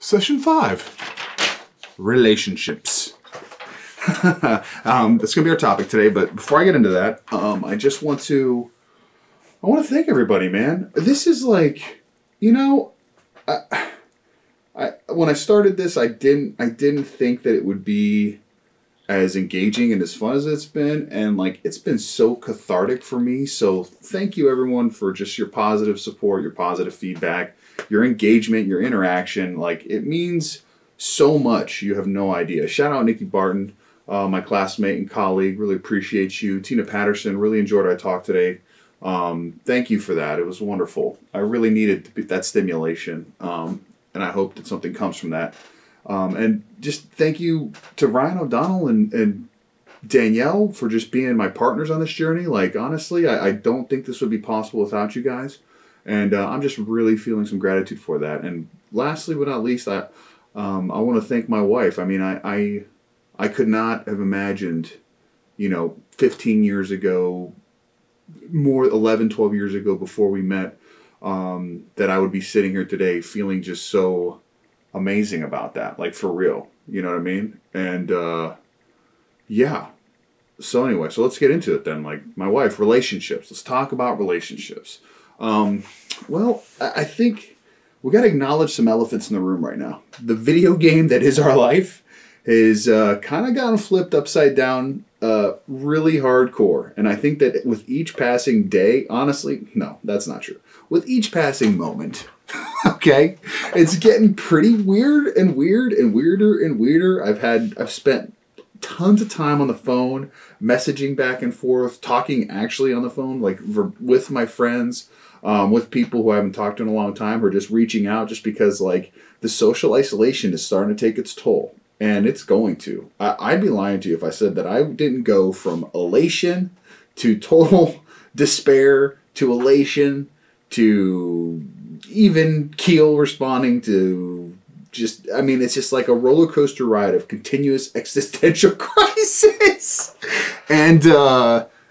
Session 5, relationships. That's going to be our topic today, but before I get into that, I just want to thank everybody, man. This is like, when I started this, I didn't think that it would be as engaging and as fun as it's been, and like it's been so cathartic for me. So thank you everyone for just your positive support, your positive feedback, your engagement, your interaction. Like it means so much. You have no idea. Shout out Nikki Barton, my classmate and colleague. Really appreciate you. Tina Patterson, really enjoyed our talk today. Thank you for that. It was wonderful. I really needed that stimulation, and I hope that something comes from that. And just thank you to Ryan O'Donnell and Danielle for just being my partners on this journey. Like, honestly, I don't think this would be possible without you guys. And I'm just really feeling some gratitude for that. And lastly, but not least, I want to thank my wife. I mean, I could not have imagined, 15 years ago, 11, 12 years ago before we met, that I would be sitting here today feeling just so amazing about that, like for real, you know what I mean? And yeah, so anyway, so let's get into it then. Like my wife, relationships. Let's talk about relationships. Well, I think we got to acknowledge some elephants in the room right now. The video game that is our life is kind of gotten flipped upside down really hardcore. And I think that with each passing day, honestly, no, that's not true. With each passing moment, okay, it's getting pretty weird and weird and weirder and weirder. I've spent tons of time on the phone, messaging back and forth, talking actually on the phone, like with my friends, with people who I haven't talked to in a long time, or just reaching out just because like the social isolation is starting to take its toll. And it's going to. I'd be lying to you if I said that I didn't go from elation to total despair to elation to even keel responding to just, I mean, it's just like a roller coaster ride of continuous existential crisis. And,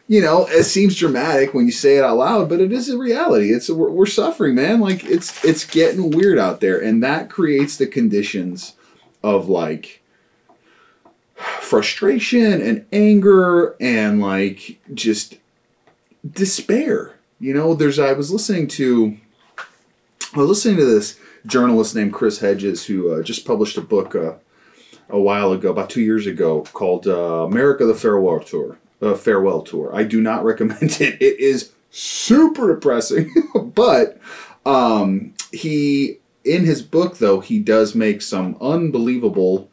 it seems dramatic when you say it out loud, but it is a reality. We're suffering, man. Like it's getting weird out there. And that creates the conditions of like frustration and anger and like just despair. I was listening to this journalist named Chris Hedges who just published a book a while ago, about 2 years ago, called America: The Farewell Tour. I do not recommend it. It is super depressing, but he, in his book though, he does make some unbelievable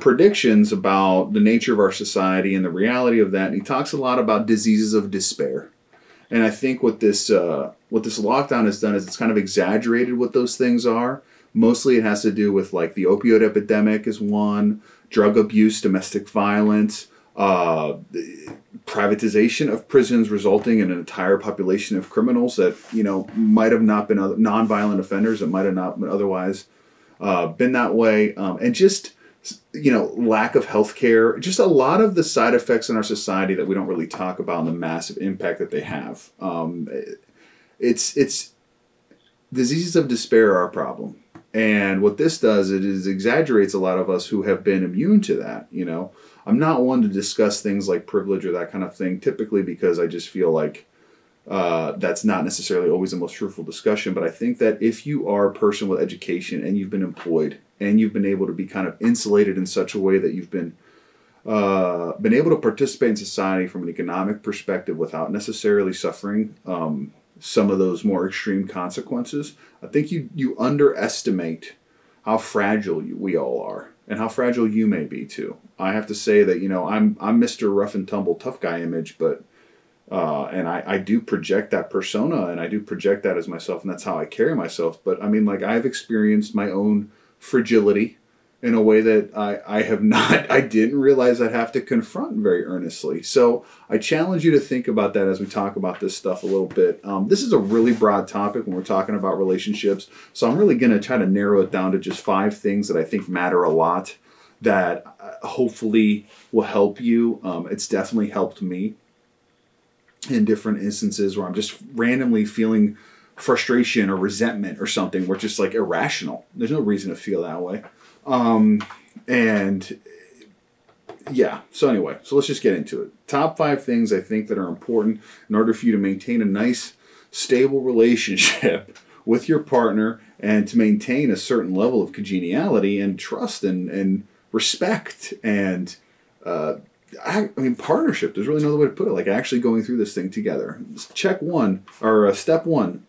predictions about the nature of our society and the reality of that. And he talks a lot about diseases of despair. And I think what this lockdown has done is it's kind of exaggerated what those things are. Mostly it has to do with like the opioid epidemic is one, drug abuse, domestic violence, privatization of prisons resulting in an entire population of criminals that, might have not been nonviolent offenders, that might have not been otherwise been that way. And just, lack of health care, just a lot of the side effects in our society that we don't really talk about and the massive impact that they have. It's diseases of despair are a problem. And what this does, it is exaggerates a lot of us who have been immune to that. I'm not one to discuss things like privilege or that kind of thing, typically because I just feel like that's not necessarily always the most fruitful discussion. But I think that if you are a person with education and you've been employed and you've been able to be kind of insulated in such a way that you've been able to participate in society from an economic perspective without necessarily suffering some of those more extreme consequences, I think you underestimate how fragile we all are and how fragile you may be too. I have to say that, I'm Mr. Rough and Tumble tough guy image, but and I do project that persona and I do project that as myself, and that's how I carry myself. But I mean, like, I've experienced my own fragility in a way that I didn't realize I'd have to confront very earnestly. So I challenge you to think about that as we talk about this stuff a little bit. This is a really broad topic when we're talking about relationships. So I'm really going to try to narrow it down to just 5 things that I think matter a lot that hopefully will help you. It's definitely helped me in different instances where I'm just randomly feeling frustration or resentment or something. We're just like irrational. There's no reason to feel that way. And yeah, so anyway, so let's just get into it. Top 5 things I think that are important in order for you to maintain a nice, stable relationship with your partner and to maintain a certain level of congeniality and trust and respect and I mean partnership. There's really no other way to put it. Like actually going through this thing together. Check one or step one,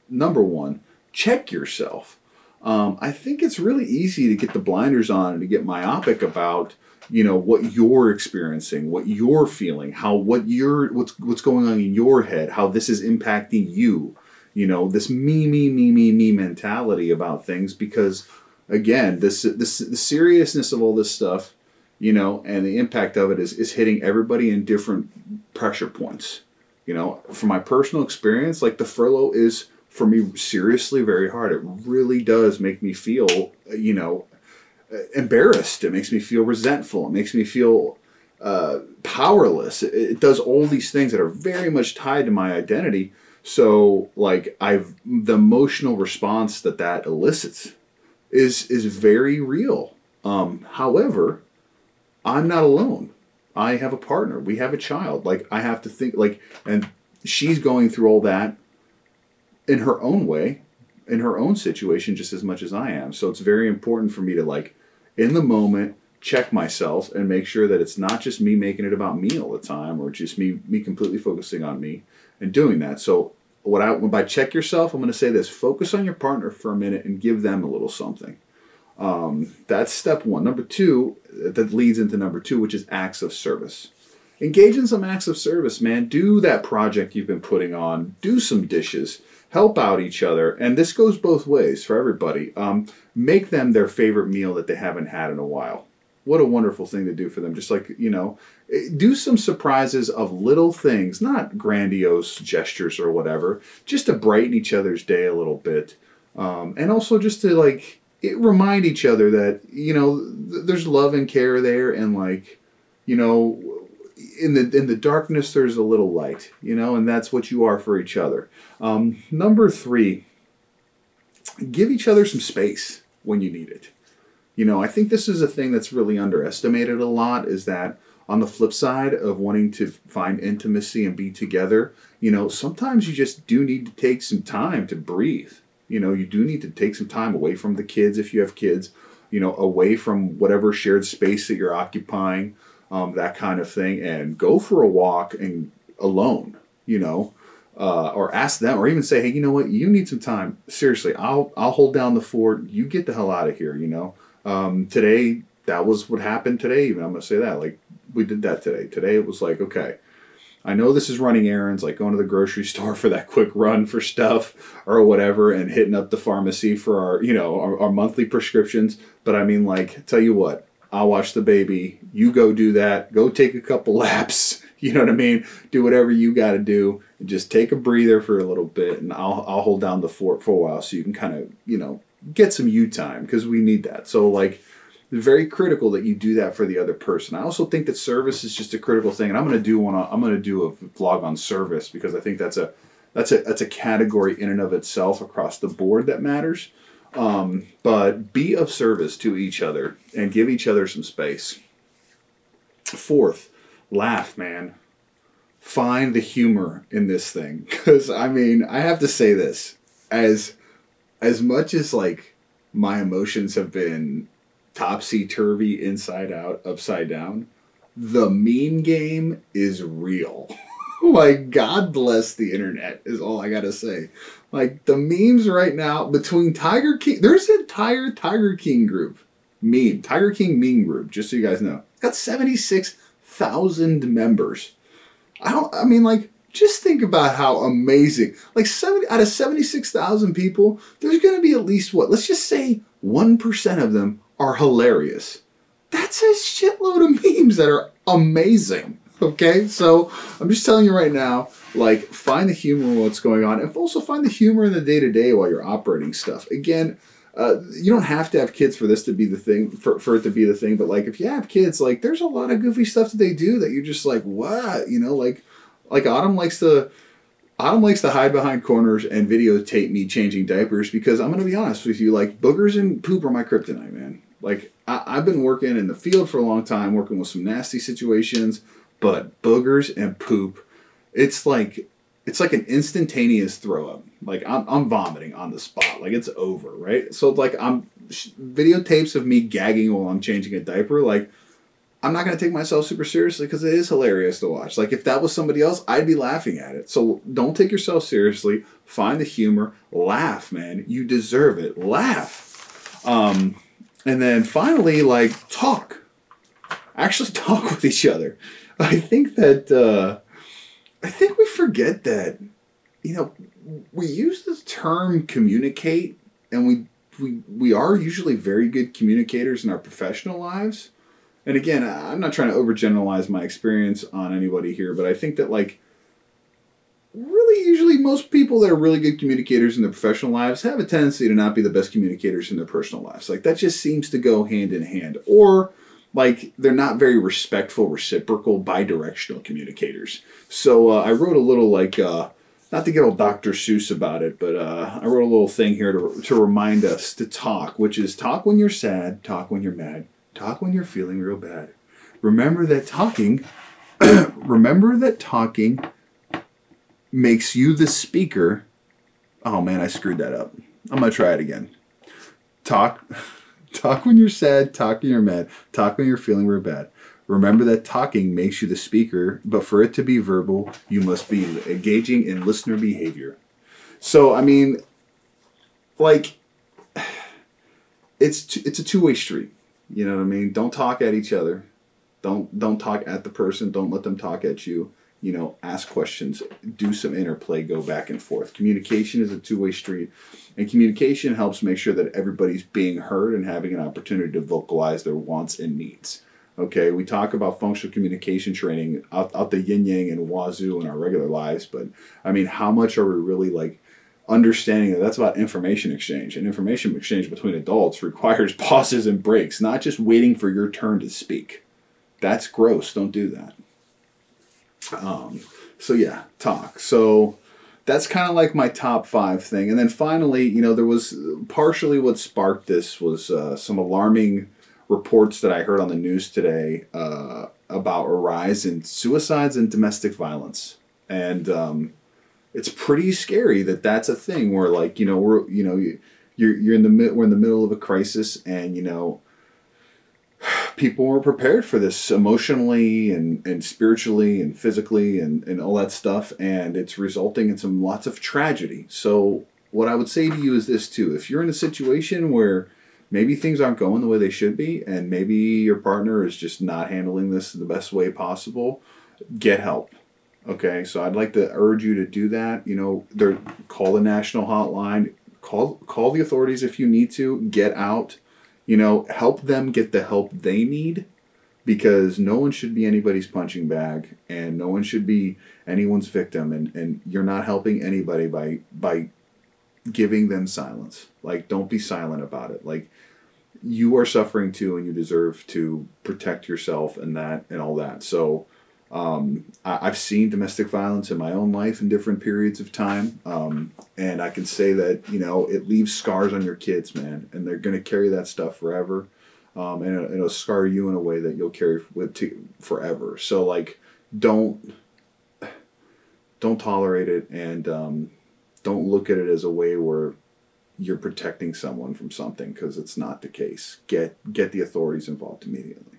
number one. Check yourself. I think it's really easy to get the blinders on and to get myopic about what you're experiencing, what you're feeling, what's going on in your head, how this is impacting you. This me mentality about things, because again, the seriousness of all this stuff, and the impact of it is hitting everybody in different pressure points. From my personal experience, like the furlough is for me seriously very hard. It really does make me feel, embarrassed. It makes me feel resentful. It makes me feel powerless. It does all these things that are very much tied to my identity. So, like, the emotional response that elicits is very real. However, I'm not alone. I have a partner. We have a child. Like, I have to think, and she's going through all that in her own way, in her own situation, just as much as I am. So it's very important for me to, in the moment, check myself and make sure that it's not just me making it about me all the time, or just me completely focusing on me and doing that. So by check yourself, I'm going to say this: focus on your partner for a minute and give them a little something. That's step one. Number 2, that leads into number 2, which is acts of service. Engage in some acts of service, man. Do that project you've been putting on. Do some dishes. Help out each other. And this goes both ways for everybody. Make them their favorite meal that they haven't had in a while. What a wonderful thing to do for them. Just do some surprises of little things, not grandiose gestures or whatever, just to brighten each other's day a little bit. And also just to remind each other that, there's love and care there, and in the darkness there's a little light, and that's what you are for each other. Number 3, give each other some space when you need it. I think this is a thing that's really underestimated a lot, is that on the flip side of wanting to find intimacy and be together, sometimes you just do need to take some time to breathe. You do need to take some time away from the kids if you have kids, away from whatever shared space that you're occupying, that kind of thing, and go for a walk and alone, or ask them, or even say, hey, you know what, you need some time. Seriously, I'll hold down the fort. You get the hell out of here, Today, that was what happened today. Even I'm going to say that, we did that today. Today it was okay, I know this is running errands, like going to the grocery store for that quick run for stuff or whatever, and hitting up the pharmacy for our monthly prescriptions. But I mean, tell you what, I'll watch the baby. You go do that. Go take a couple laps. You know what I mean? Do whatever you got to do. And just take a breather for a little bit, and I'll hold down the fort for a while so you can kind of, get some you time, because we need that. So it's very critical that you do that for the other person. I also think that service is just a critical thing, and I'm going to do a vlog on service, because I think that's a category in and of itself across the board that matters. But be of service to each other and give each other some space. 4th, laugh, man. Find the humor in this thing, because I mean, I have to say this, as much as my emotions have been topsy-turvy, inside out, upside down, the meme game is real. God bless the internet is all I gotta say. The memes right now between Tiger King, there's an entire Tiger King group, Tiger King meme group, just so you guys know. It's got 76,000 members. Just think about how amazing. 70 out of 76,000 people, there's going to be at least let's just say 1% of them are hilarious. That's a shitload of memes that are amazing. Okay? So I'm just telling you right now, find the humor in what's going on, and also find the humor in the day-to-day while you're operating stuff. Again, you don't have to have kids for this to be the thing, for it to be the thing, but if you have kids, there's a lot of goofy stuff that they do that you're just what? Autumn likes to Autumn likes to hide behind corners and videotape me changing diapers because I'm gonna be honest with you, like boogers and poop are my kryptonite, man. Like I've been working in the field for a long time, working with some nasty situations, but boogers and poop, it's like an instantaneous throw up. Like I'm vomiting on the spot. Like it's over, right? So like videotapes of me gagging while I'm changing a diaper. Like I'm not going to take myself super seriously because it is hilarious to watch. Like if that was somebody else, I'd be laughing at it. So don't take yourself seriously. Find the humor. Laugh, man. You deserve it. Laugh. And then finally, like talk. Actually talk with each other. I think we forget that, you know, we use the term communicate, and we are usually very good communicators in our professional lives. And again, I'm not trying to overgeneralize my experience on anybody here, but I think that, like, really usually most people that are really good communicators in their professional lives have a tendency to not be the best communicators in their personal lives. Like, that just seems to go hand in hand. Or, like, they're not very respectful, reciprocal, bi-directional communicators. So I wrote a little, like, not to get old Dr. Seuss about it, but I wrote a little thing here to remind us to talk, which is talk when you're sad, talk when you're mad, talk when you're feeling real bad. Remember that talking makes you the speaker. Oh man, I screwed that up. I'm going to try it again. Talk when you're sad, talk when you're mad, talk when you're feeling real bad. Remember that talking makes you the speaker, but for it to be verbal, you must be engaging in listener behavior. So, I mean, like, it's a two-way street. You know what I mean? Don't talk at each other. Don't talk at the person. Don't let them talk at you. You know, ask questions. Do some interplay. Go back and forth. Communication is a two-way street. And communication helps make sure that everybody's being heard and having an opportunity to vocalize their wants and needs. Okay, we talk about functional communication training out the yin-yang and wazoo in our regular lives, but I mean, how much are we really, like, understanding that that's about information exchange? And information exchange between adults requires pauses and breaks, not just waiting for your turn to speak. That's gross. Don't do that. So yeah, talk. So that's kind of like my top 5 thing. And then finally, you know, there was partially what sparked this was some alarming reports that I heard on the news today about a rise in suicides and domestic violence. And it's pretty scary that that's a thing where, like, you know, we're in the middle of a crisis, and, you know, people weren't prepared for this emotionally and spiritually and physically and all that stuff, and it's resulting in lots of tragedy. So what I would say to you is this too: if you're in a situation where maybe things aren't going the way they should be, and maybe your partner is just not handling this the best way possible, get help. Okay, so I'd like to urge you to do that. You know, call the national hotline, call the authorities if you need to, get out. You know, help them get the help they need, because no one should be anybody's punching bag, and no one should be anyone's victim, and you're not helping anybody by giving them silence. Like, don't be silent about it. Like, you are suffering too, and you deserve to protect yourself and all that. So I've seen domestic violence in my own life in different periods of time, and I can say that, you know, it leaves scars on your kids, man, and they're going to carry that stuff forever, and it'll scar you in a way that you'll carry forever. So, like, don't tolerate it, and don't look at it as a way where you're protecting someone from something, because it's not the case. Get the authorities involved immediately.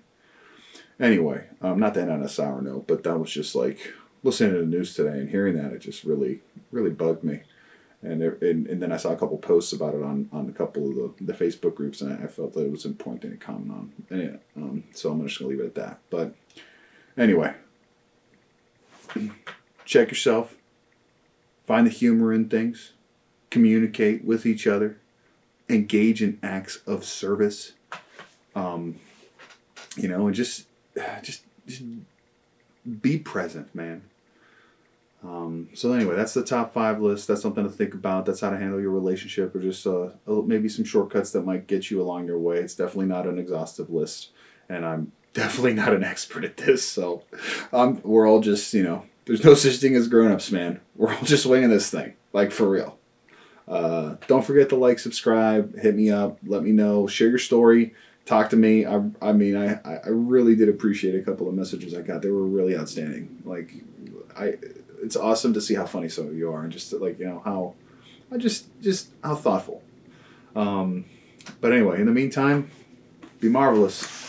Anyway, not to end on a sour note, but that was just like listening to the news today and hearing that, it just really, really bugged me. And then I saw a couple posts about it on a couple of the Facebook groups, and I felt that it was important to comment on. And so I'm just going to leave it at that. But anyway, check yourself. Find the humor in things. Communicate with each other. Engage in acts of service. You know, and just be present, man. So anyway, that's the top 5 list. That's something to think about. That's how to handle your relationship, or just maybe some shortcuts that might get you along your way. It's definitely not an exhaustive list, and I'm definitely not an expert at this. So we're all just, you know, There's no such thing as grown-ups, man. We're all just winging this thing. Like, for real. Don't forget to like, subscribe, hit me up, let me know, share your story, talk to me. I mean, I really did appreciate a couple of messages I got. They were really outstanding. Like, it's awesome to see how funny some of you are, and just like, you know, how how thoughtful. But anyway, in the meantime, be marvelous.